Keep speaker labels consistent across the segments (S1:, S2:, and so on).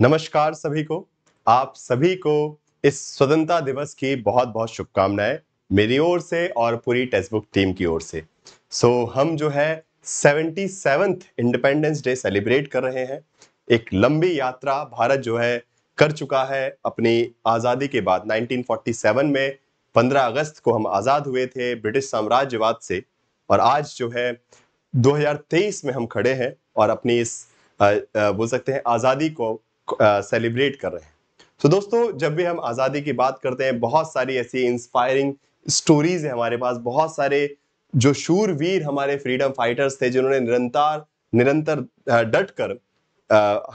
S1: नमस्कार सभी को। आप सभी को इस स्वतंत्रता दिवस की बहुत-बहुत शुभकामनाएँ मेरी ओर से और पूरी टेक्स्ट बुक टीम की ओर से। हम जो है 77th इंडिपेंडेंस डे सेलिब्रेट कर रहे हैं। एक लंबी यात्रा भारत जो है कर चुका है अपनी आज़ादी के बाद 1947 में 15 अगस्त को हम आज़ाद हुए थे ब्रिटिश साम्राज्यवाद से और आज जो है 2023 में हम खड़े हैं और अपनी इस बोल सकते हैं आज़ादी को सेलिब्रेट कर रहे हैं। तो दोस्तों जब भी हम आज़ादी की बात करते हैं बहुत सारी ऐसी इंस्पायरिंग स्टोरीज है हमारे पास, बहुत सारे जो शूरवीर हमारे फ्रीडम फाइटर्स थे जिन्होंने निरंतर निरंतर डट कर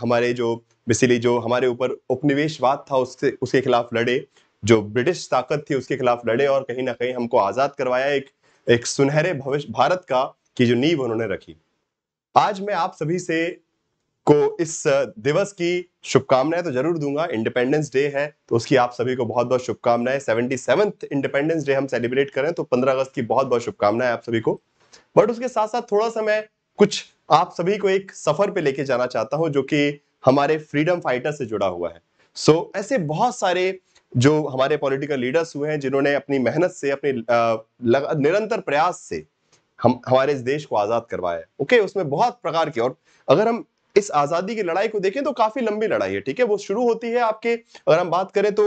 S1: हमारे जो बेसिकली जो हमारे ऊपर उपनिवेशवाद था उससे उसके खिलाफ लड़े, जो ब्रिटिश ताकत थी उसके खिलाफ लड़े और कहीं ना कहीं हमको आज़ाद करवाया। एक एक सुनहरे भविष्य भारत का की जो नींव उन्होंने रखी। आज मैं आप सभी से को इस दिवस की शुभकामनाएं तो जरूर दूंगा। इंडिपेंडेंस डे है तो उसकी आप सभी को बहुत-बहुत शुभकामनाएं। 77th इंडिपेंडेंस डे हम सेलिब्रेट करें तो 15 अगस्त की बहुत-बहुत शुभकामनाएं आप सभी को। बट उसके साथ-साथ थोड़ा-सा मैं कुछ आप सभी को एक सफर पे लेके जाना चाहता हूं जो कि हमारे फ्रीडम फाइटर से जुड़ा हुआ है। ऐसे बहुत सारे जो हमारे पॉलिटिकल लीडर्स हुए हैं जिन्होंने अपनी मेहनत से अपने निरंतर प्रयास से हम हमारे इस देश को आजाद करवाया है। ओके, उसमें बहुत प्रकार के और अगर हम इस आजादी की लड़ाई को देखें तो काफी लंबी लड़ाई है। ठीक है, वो शुरू होती है आपके अगर हम बात करें तो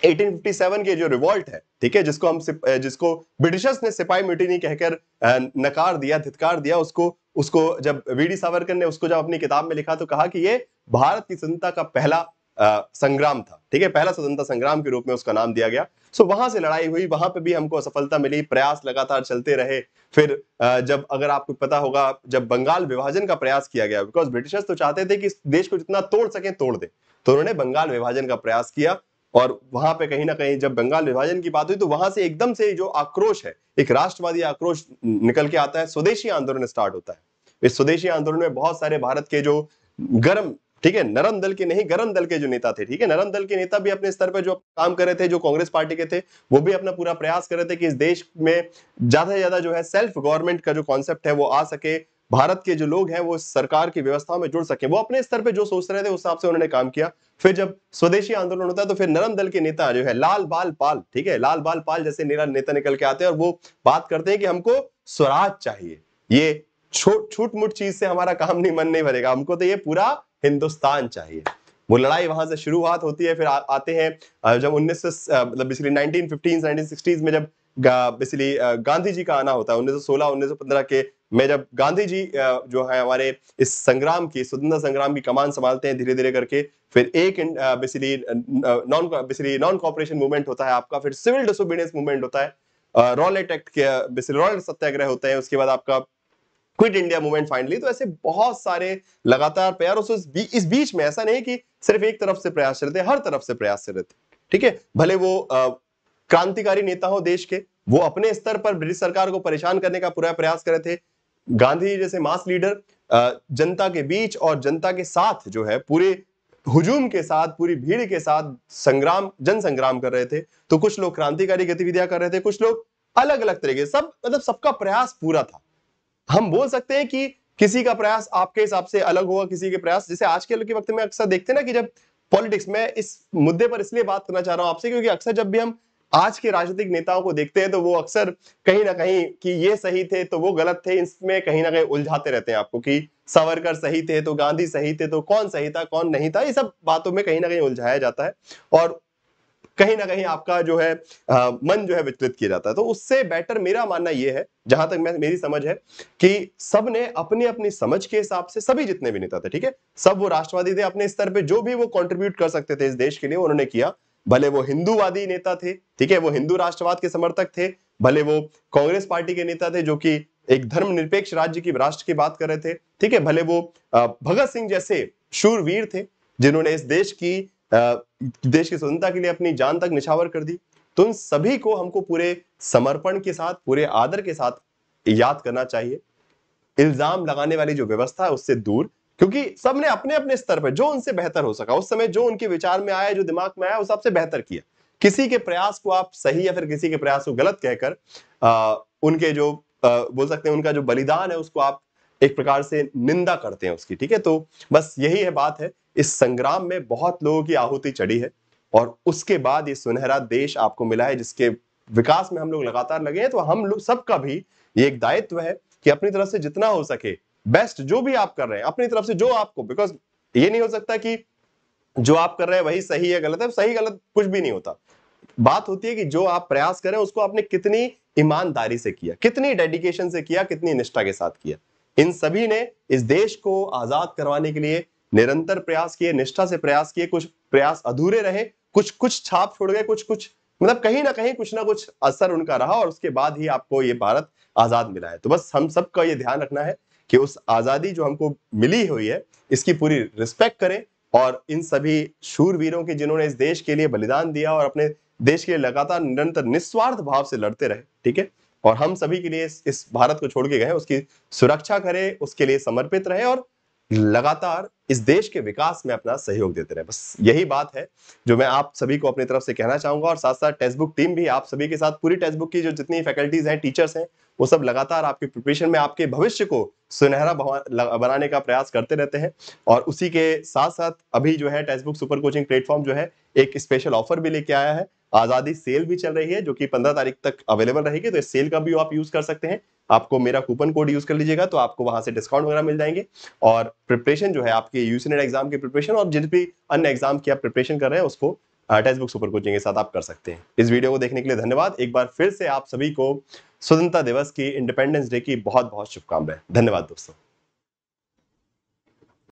S1: 1857 के जो रिवॉल्ट है, ठीक है, जिसको ब्रिटिशर्स ने सिपाही म्यूटिनी कहकर नकार दिया, धिक्कार दिया। उसको उसको जब वीडी सावरकर ने उसको जब अपनी किताब में लिखा तो कहा कि ये भारत की स्वतंत्रता का पहला संग्राम था। ठीक है, पहला स्वतंत्रता संग्राम के रूप में उसका नाम दिया गया। वहां से लड़ाई हुई, वहां पे भी हमको सफलता मिली, प्रयास लगातार चलते रहे। फिर जब अगर आपको पता होगा जब बंगाल विभाजन का प्रयास किया गया, बिकॉज ब्रिटिशर्स तो चाहते थे कि इस देश को जितना तोड़ सके तोड़ दे, तो उन्होंने बंगाल विभाजन का प्रयास किया। और वहां पे कहीं ना कहीं जब बंगाल विभाजन की बात हुई तो वहां से एकदम से जो आक्रोश है, एक राष्ट्रवादी आक्रोश निकल के आता है, स्वदेशी आंदोलन स्टार्ट होता है। इस स्वदेशी आंदोलन में बहुत सारे भारत के जो गर्म, ठीक है, नरम दल के नहीं गरम दल के जो नेता थे, ठीक है, नरम दल के नेता भी अपने स्तर पर जो काम कर रहे थे, जो कांग्रेस पार्टी के थे, वो भी अपना पूरा प्रयास कर रहे थे कि इस देश में ज्यादा से ज्यादा जो है सेल्फ गवर्नमेंट का जो कॉन्सेप्ट है वो आ सके, भारत के जो लोग हैं वो सरकार की व्यवस्था में जुड़ सके। वो अपने स्तर पे जो सोच रहे थे उस हिसाब से उन्होंने काम किया। फिर जब स्वदेशी आंदोलन होता है तो फिर नरम दल के नेता जो है लाल बाल पाल, ठीक है, लाल बाल पाल जैसे नेता निकल के आते हैं और वो बात करते हैं कि हमको स्वराज चाहिए। ये छूट मुट चीज से हमारा काम नहीं, मन नहीं भरेगा, हमको तो ये पूरा हिंदुस्तान चाहिए। वो लड़ाई वहां से शुरुआत होती है। फिर आते हैं जब 19 मतलब बेसिकली 1950s 1960s में जब बेसिकली गांधी जी का आना होता है 1916 1915 के में, जब गांधी जी जो है हमारे इस संग्राम की स्वतंत्रता संग्राम की कमान संभालते हैं धीरे धीरे करके। फिर एक बेसिकली नॉन कॉपरेशन मूवमेंट होता है आपका, फिर सिविल डिसोबीडियंस मूवमेंट होता है, रॉलेट एक्ट के बेसिकली रॉलेट सत्याग्रह होते हैं, उसके बाद आपका क्विट इंडिया मूवमेंट फाइनली। तो ऐसे बहुत सारे लगातार प्रयास, इस बीच में ऐसा नहीं कि सिर्फ एक तरफ से प्रयास चल रहे थे, हर तरफ से प्रयास चल रहे थे। ठीक है, भले वो क्रांतिकारी नेता हो देश के, वो अपने स्तर पर ब्रिटिश सरकार को परेशान करने का पूरा प्रयास कर रहे थे। गांधी जैसे मास लीडर जनता के बीच और जनता के साथ जो है पूरे हुजूम के साथ, पूरी भीड़ के साथ जन संग्राम कर रहे थे। तो कुछ लोग क्रांतिकारी गतिविधियां कर रहे थे, कुछ लोग अलग अलग तरीके, सब मतलब सबका प्रयास पूरा था। हम बोल सकते हैं कि किसी का प्रयास आपके हिसाब से अलग होगा, किसी के प्रयास, जैसे आजकल के वक्त में अक्सर देखते हैं ना कि जब पॉलिटिक्स में, इस मुद्दे पर इसलिए बात करना चाह रहा हूं आपसे क्योंकि अक्सर जब भी हम आज के राजनीतिक नेताओं को देखते हैं तो वो अक्सर कहीं ना कहीं कि ये सही थे तो वो गलत थे, इसमें कहीं ना कहीं उलझाते रहते हैं आपको कि सावरकर सही थे तो गांधी सही थे तो कौन सही था कौन नहीं था, ये सब बातों में कहीं ना कहीं उलझाया जाता है और कहीं ना कहीं आपका जो है मन जो है विचलित किया जाता है। तो उससे बेटर मेरा मानना यह है, जहां तक मेरी समझ है, कि सब ने अपनी अपनी समझ के हिसाब से, सभी जितने भी नेता थे, ठीक है, सब वो राष्ट्रवादी थे, अपने स्तर पे जो भी वो कंट्रीब्यूट कर सकते थे इस देश के लिए उन्होंने किया। भले वो हिंदूवादी नेता थे, ठीक है, वो हिंदू राष्ट्रवाद के समर्थक थे, भले वो कांग्रेस पार्टी के नेता थे जो कि एक धर्मनिरपेक्ष राज्य की राष्ट्र की बात कर रहे थे, ठीक है, भले वो भगत सिंह जैसे शूरवीर थे जिन्होंने इस देश की स्वतंत्रता के लिए अपनी जान तक निछावर कर दी। तो उन सभी को हमको पूरे समर्पण के साथ, पूरे आदर के साथ याद करना चाहिए। इल्जाम लगाने वाली जो व्यवस्था है उससे दूर, क्योंकि सबने अपने अपने स्तर पर जो उनसे बेहतर हो सका उस समय, जो उनके विचार में आया, जो दिमाग में आया, उस सबसे बेहतर किया। किसी के प्रयास को आप सही या फिर किसी के प्रयास को गलत कहकर उनके जो बोल सकते हैं उनका जो बलिदान है उसको आप एक प्रकार से निंदा करते हैं उसकी, ठीक है। तो बस यही है बात है, इस संग्राम में बहुत लोगों की आहुति चढ़ी है और उसके बाद ये सुनहरा देश आपको मिला है जिसके विकास में हम लोग लगातार लगे हैं। तो हम लोग सबका भी ये एक दायित्व है कि अपनी तरफ से जितना हो सके बेस्ट जो भी आप कर रहे हैं अपनी तरफ से, जो आपको, बिकॉज ये नहीं हो सकता कि जो आप कर रहे हैं वही सही है गलत है, सही गलत कुछ भी नहीं होता। बात होती है कि जो आप प्रयास करें उसको आपने कितनी ईमानदारी से किया, कितनी डेडिकेशन से किया, कितनी निष्ठा के साथ किया। इन सभी ने इस देश को आजाद करवाने के लिए निरंतर प्रयास किए, निष्ठा से प्रयास किए। कुछ प्रयास अधूरे रहे, कुछ कुछ छाप छोड़ गए, कुछ कुछ मतलब कहीं ना कुछ असर उनका रहा और उसके बाद ही आपको ये भारत आजाद मिला है। तो बस हम सबका ये ध्यान रखना है कि उस आजादी जो हमको मिली हुई है इसकी पूरी रिस्पेक्ट करें और इन सभी शूरवीरों की जिन्होंने इस देश के लिए बलिदान दिया और अपने देश के लिए लगातार निरंतर निस्वार्थ भाव से लड़ते रहे, ठीक है। और हम सभी के लिए इस भारत को छोड़ के गए, उसकी सुरक्षा करें, उसके लिए समर्पित रहे और लगातार इस देश के विकास में अपना सहयोग देते रहे। बस यही बात है जो मैं आप सभी को अपनी तरफ से कहना चाहूंगा। और साथ साथ टेक्स्ट बुक टीम भी आप सभी के साथ, पूरी टेक्स्ट बुक की जो जितनी फैकल्टीज हैं, टीचर्स हैं, वो सब लगातार आपके प्रिपरेशन में आपके भविष्य को सुनहरा बनाने का प्रयास करते रहते हैं। और उसी के साथ साथ अभी जो है text book super coaching platform जो है एक स्पेशल ऑफर भी लेके आया है। आजादी सेल भी चल रही है जो कि 15 तारीख तक अवेलेबल रहेगी। तो इस सेल का भी आप यूज कर सकते हैं। आपको मेरा कूपन कोड यूज कर लीजिएगा तो आपको वहां से डिस्काउंट वगैरह मिल जाएंगे। और प्रिपरेशन जो है आपके यूजीसी नेट एग्जाम की प्रिपरेशन और जिस भी अन्य एग्जाम की आप प्रिपरेशन कर रहे हैं उसको टेक्स्ट बुक सुपर कोचिंग के साथ आप कर सकते हैं। इस वीडियो को देखने के लिए धन्यवाद। एक बार फिर से आप सभी को स्वतंत्रता दिवस की, इंडिपेंडेंस डे की बहुत बहुत शुभकामनाएं। धन्यवाद दोस्तों।